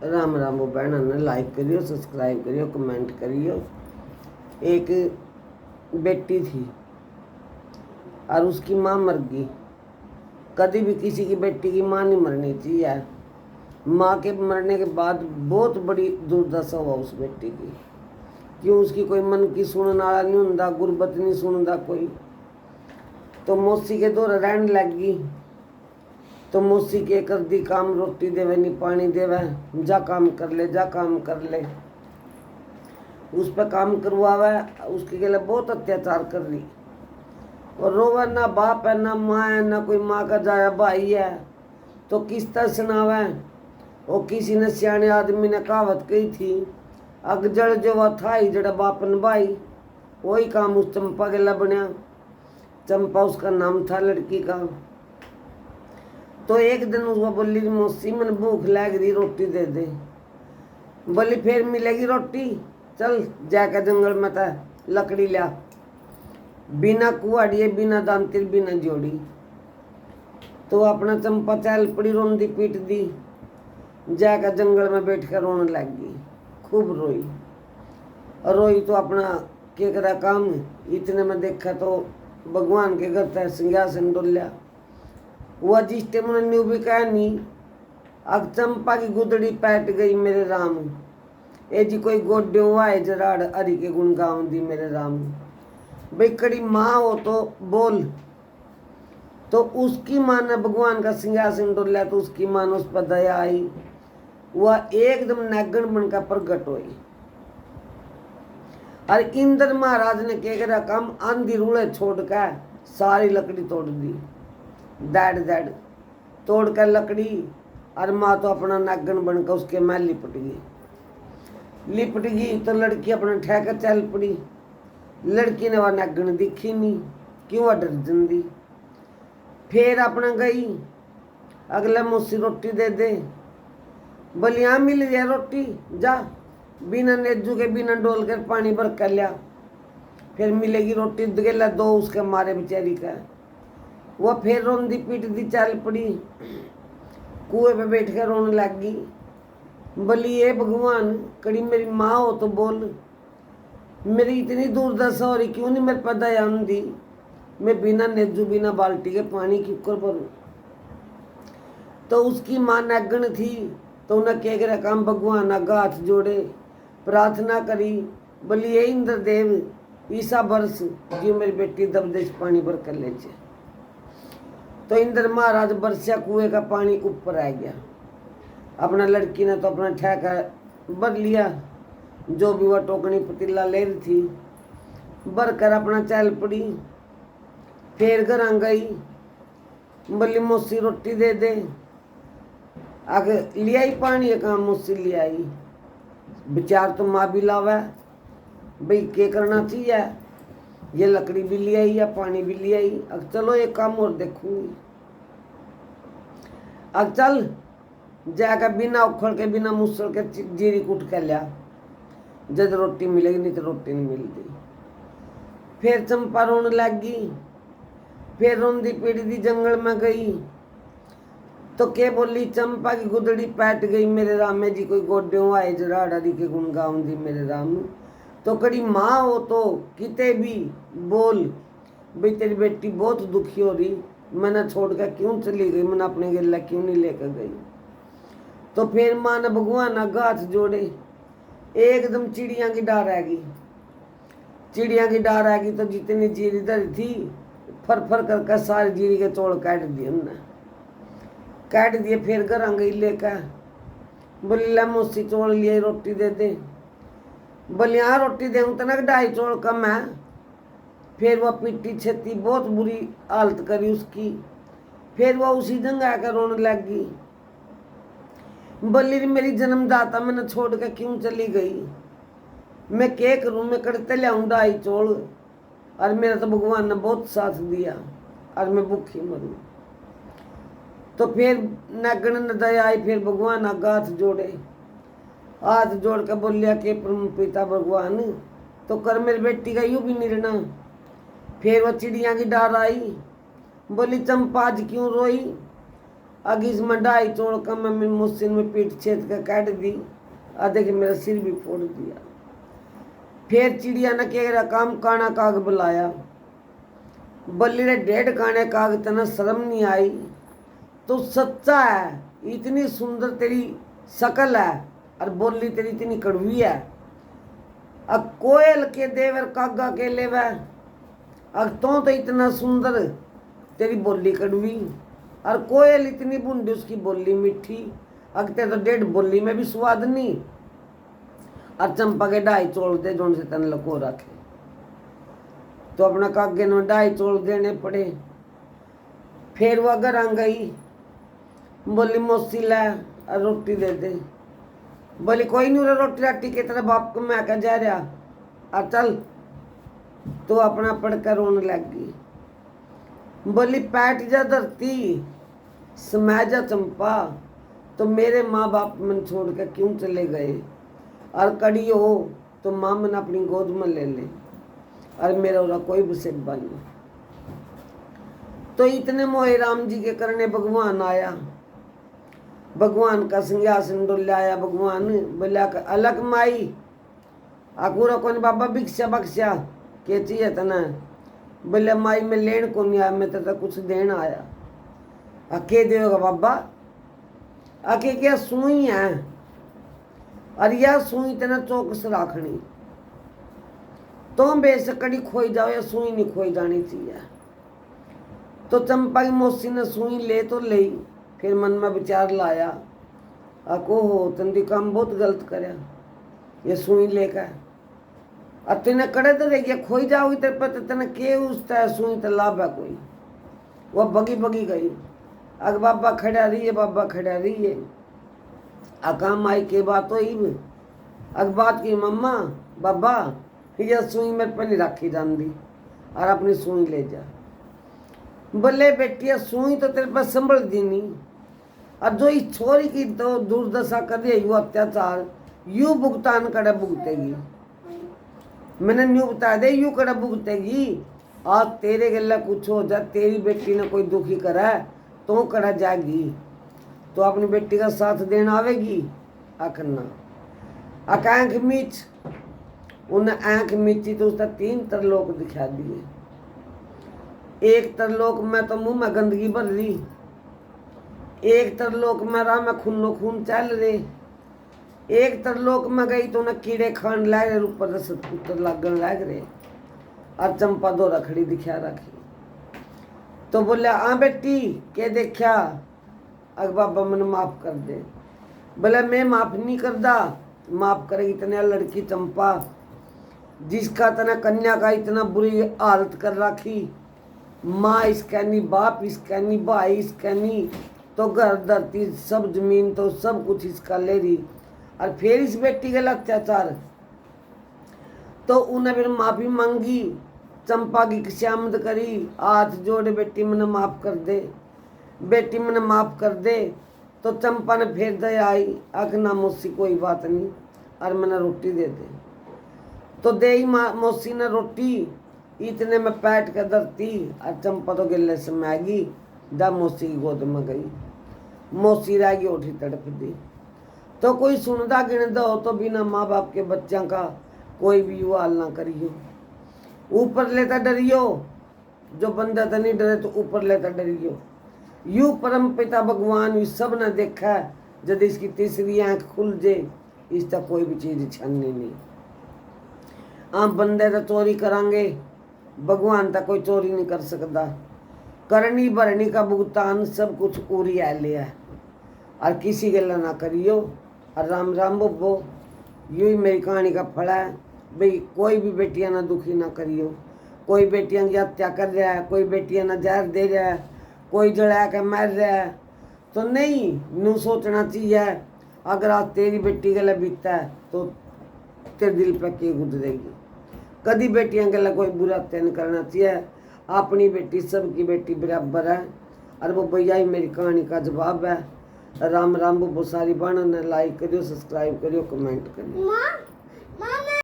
राम राम वो बहन ने लाइक करियो, सब्सक्राइब करियो, कमेंट करियो। एक बेटी थी और उसकी माँ मर गई। कभी भी किसी की बेटी की माँ नहीं मरनी चाहिए। माँ के मरने के बाद बहुत बड़ी दुर्दशा हुआ उस बेटी की। क्यों? उसकी कोई मन की सुनने वाला नहीं होता, गुरबत नहीं सुनता कोई। तो मौसी के दौर रहने लग गई। तो मौसी के कर दी काम, रोटी देवे नहीं पानी देवे, जा काम कर ले, जा काम कर ले। उस पर काम करवावे, उसके लिए बहुत अत्याचार कर रही। और रोवे ना बाप है ना माँ है, ना कोई माँ का जाया भाई है। तो किस तरह सुनावे? और किसी ने सियाने आदमी ने कहावत कही थी, अगजड़ जो वह था ही जड़ा बापन भाई। वही काम उस चंपा के लिए बनया। चंपा उसका नाम था लड़की का। तो एक दिन उसको बोली, मौसी मन भूख लग रही, रोटी दे दे। बोली फिर मिलेगी रोटी, चल जाकर जंगल में था लकड़ी लिया। बिना कुआड़िए, बिना दांतिर, बिना जोड़ी। तो अपना चंपा चल पड़ी, रोंदी पीट दी, जाकर जंगल में बैठ कर रोने लग गई। खूब रोई। और रोई तो अपना क्या करा काम। इतने में देखा तो भगवान के घर था सिंहासन डोलिया। वह जिस टाइम उन्होंने भी कहा नहीं, अब चंपा की गुदड़ी पैट गई मेरे राम। ए जी कोई गोड्यो हुआ है जराड़ हरि के गुण गाँव दी मेरे राम। भाई कड़ी माँ हो तो बोल। तो उसकी माँ ने भगवान का सिंहासन डोलिया, तो उसकी माँ ने उस पर दया आई। वह एकदम नागण बनकर प्रकट हुई। और इंद्र महाराज ने क्या करा काम, आंधी रूड़े छोड़कर सारी लकड़ी तोड़ दी। दाड़ दाड़ तोड़ कर लकड़ी। और माँ तो अपना नागन बनकर उसके में लिपट गई। तो लड़की अपना ठहकर चल पड़ी। लड़की ने वह नागन दिखी नहीं, क्यों? वह डर जंदी। फिर अपना गई, अगला मौसी रोटी दे दे। बोली यहाँ मिल गया रोटी, जा बिना नेजू के बिना डोल कर पानी भर कर लिया, फिर मिलेगी रोटी। दगेला दो उसके मारे बेचारी का। वह फिर रोंदी पीट दी चल पड़ी, कुएं पे बैठ कर रोने लग गई। बोली ये भगवान कड़ी मेरी माँ हो तो बोल, मेरी इतनी दुर्दशा हो रही, क्यों नहीं मेरे पर दया दी? मैं बिना नेजू बिना बाल्टी के पानी क्यों कर भरूं? तो उसकी माँ नागण थी। तो उन्हें क्या करा काम, भगवान आगा हाथ जोड़े प्रार्थना करी। बोली ये इंद्रदेव ईसा बरस जो मेरी बेटी दबदेश पानी भर कर ले। तो इंद्र महाराज बरसिया, कुएं का पानी ऊपर आ गया। अपना लड़की ने तो अपना ठेका भर लिया, जो भी वह टोकनी पतीला ले रही थी भर कर अपना चल पड़ी। फिर घर आ गई। बोली मौसी रोटी दे दे। आगे लिया ही पानी है काम, मौसी ले आई। विचार तो माँ भी लावा, भाई क्या करना चाहिए। ये लकड़ी भी ले आई या पानी भी ले आई। अब चलो एक काम और देखूंगी। अब चल जाकर बिना उखड़ के बिना मुसल के जीरी कूट कर लिया, जब रोटी मिलेगी, नहीं तो रोटी नहीं मिलती। फिर चंपा रोने लग गई। फिर रोंदी पीड़ी दी जंगल में गई। तो क्या बोली, चंपा की गुदड़ी पैट गई मेरे राम जी, कोई गोड्यों आए जरा डरी के गुण गाऊं दी मेरे राम। तो कड़ी माँ हो तो किते भी बोल, भाई तेरी बेटी बहुत दुखी हो रही, मैंने छोड़ कर क्यों चली गई, मैंने अपने गिल्ला क्यों नहीं लेकर गई। तो फिर माँ ने भगवान आगा हाथ जोड़े, एकदम चिड़िया की डार आ गई। चिड़िया की डार आ गई तो जितनी जीरी धरी थी फर फर करके सारी जीरी के तोड़ काट दिए उन्होंने, काट दिए। फिर घर आ गई लेकर। बोली ला मौसी चोल लिए रोटी दे दे। बोली हाँ रोटी दे तो ना, 2.5 चोल कम है। फिर वह पिट्टी छेती, बहुत बुरी हालत करी उसकी। फिर वह उसी जगह आकर रोने लग गई। बोली मेरी जन्मदाता मैंने छोड़ कर क्यों चली गई, मैं क्या करूं, मैं करते लाऊं 2.5 चोल, और मेरा तो भगवान ने बहुत साथ दिया और मैं भूखी मरूं। तो फिर नागण ने दया आई। फिर भगवान आगा हाथ जोड़े, हाथ जोड़ कर बोलिया के पिता भगवान तो कर मेरी बेटी का यूं भी निर्णय। फिर वो चिड़िया की डार आई। बोली चंपा आज क्यों रोई? अग इसमें ढाई चोड़ का मैं मुस्सिन में पीठ छेद का काट दी। देखे मेरा सिर भी फोड़ दिया। फिर चिड़िया ने केरा काम काना काग बुलाया। बल्ली रे 1.5 काने काग तना शर्म नहीं आई। तो सच्चा है, इतनी सुंदर तेरी शकल है और बोली तेरी इतनी कड़वी है। अब कोयल के देवर कागा के लेवा, अब तो इतना सुंदर तेरी बोली कड़वी, और कोयल इतनी बूंदी उसकी बोली मीठी। अब तेरे तो 1.5 बोली में भी स्वाद नहीं। और चंपा के 2.5 चोल दे जोन से तन लको रखे। तो अपना कागे ने 2.5 चोल देने पड़े। फिर वो घर आ गई, बोली मौसी ला रोटी दे दे। बोली कोई नहीं, रोटी राटी के तेरा बाप को मैं क्या जा रहा, और चल। तो अपना पढ़कर रोने लग गई। बोली पैट जा धरती समय जा चंपा, तो मेरे माँ बाप मन छोड़ कर क्यों चले गए, और कड़ी हो तो माँ मन अपनी गोद में ले ले, और मेरा उरा कोई बुसेबा नहीं। तो इतने मोहे राम जी के करने भगवान आया। भगवान का सिंहासन डोलाया। भगवान बोला अलग माई आकूरा कौन बाबा भिक्षा बख्शा के चाहिए तना। बोले माई में लेन को नहीं आया, मैं तो कुछ देना आया। अके देगा बाबा, अके क्या सुई है, और यह सुई तना चौकस राखनी। तो बेसकड़ी खोई जाओ या सुई नहीं खोई जानी चाहिए। तो चंपा की मौसी ने सुई ले तो ले, फिर मन में विचार लाया, अको हो तंदी काम बहुत गलत करया, ये सुई लेकर अब तेने कड़े तो रह गया, खोई जाओगी तेरे पर तेने के उसता है सुई तो लाभ है कोई। वह बगी बगी गई। अग बाबा खड़ा रही है, बाबा खड़ा रही है। अकाम आई के बात हो अग बात की मम्मा बाबा यह सुई मेरे पर नहीं रखी जाती, और अपनी सुई ले जा। बोले बेटिया सुई तो तेरे पास संभल दी नहीं, और जो इस छोरी की तो दुर्दशा कर रही है यू अत्याचार, यू भुगतान करे भुगतेगी। मैंने न्यू बता दे यू करे भुगतेगी। आज तेरे गला कुछ हो जाए, तेरी बेटी ने कोई दुखी करा तो करा जाएगी, तो अपनी बेटी का साथ देना आवेगी। आखना आंख मीच, उन्हें आंख मीची तो उसका 3 तरलोक दिखा दिए। एक तरलोक में तो मुंह में गंदगी भर रही, एक तरलोक में राह में खूनो खून चल रहे, एक तरलोक में गई तो उन्हें कीड़े खान लग रहे, ऊपर उत्तर लगन लग रहे। और चंपा 2 रखड़ी दिखा रखी। तो बोले बेटी के देखा, अग बाबा मैंने माफ कर दे। बोले मैं माफ नहीं करदा, माफ करेगी इतने लड़की चंपा जिसका तना कन्या का इतना बुरी हालत कर रखी। माँ इसका नहीं, बाप इसका नहीं, भाई इसका नहीं, तो घर धरती सब जमीन तो सब कुछ इसका ले रही, और फिर इस बेटी के अत्याचार। तो उन्हें फिर माफी मांगी, चंपा की क्षामद करी, हाथ जोड़े बेटी मैंने माफ कर दे, बेटी मैंने माफ कर दे। तो चंपा ने फिर दया आई, आखना मौसी कोई बात नहीं, और मैंने रोटी दे दे। तो दे ही मौसी ने रोटी, इतने में पैट कर धरती, और चंपा तो गिले से मैगी दा मौसी की गोद में गई। मौसी रह गई उठी तड़प दी। तो कोई सुनदा गिन दो तो बिना माँ बाप के बच्चों का कोई भी हाल ना करियो। ऊपर लेता डरियो, जो बंदा तो नहीं डरे तो ऊपर लेता डरियो। यू परम पिता भगवान यू सब ने देखा है, जब इसकी तीसरी आंख खुल जाए इस तक कोई भी चीज छाननी नहीं। आप बंदे तो चोरी करांगे, भगवान तक कोई चोरी नहीं कर सकता। करनी भरनी का भुगतान सब कुछ उरी आ लिया, और किसी गला ना करियो। और राम राम बब्बो, यू ही मेरी कहानी का फल है भाई। कोई भी बेटियां ना दुखी ना करियो। कोई बेटियां की हत्या कर रहा है, कोई बेटियां ना जहर दे रहा है, कोई जला के मर रहा है, तो नहीं नू सोचना चाहिए अगर आज तेरी बेटी गला बीतता है तो तेरे दिल पे के गुजरेगी। कभी बेटियां गला कोई बुरा नहीं करना चाहिए। अपनी बेटी सबकी बेटी बराबर है, और वो भैया ही मेरी कहानी का जवाब है। राम राम वो सारी बाणा ने लाइक करियो, सब्सक्राइब करियो, कमेंट करियो।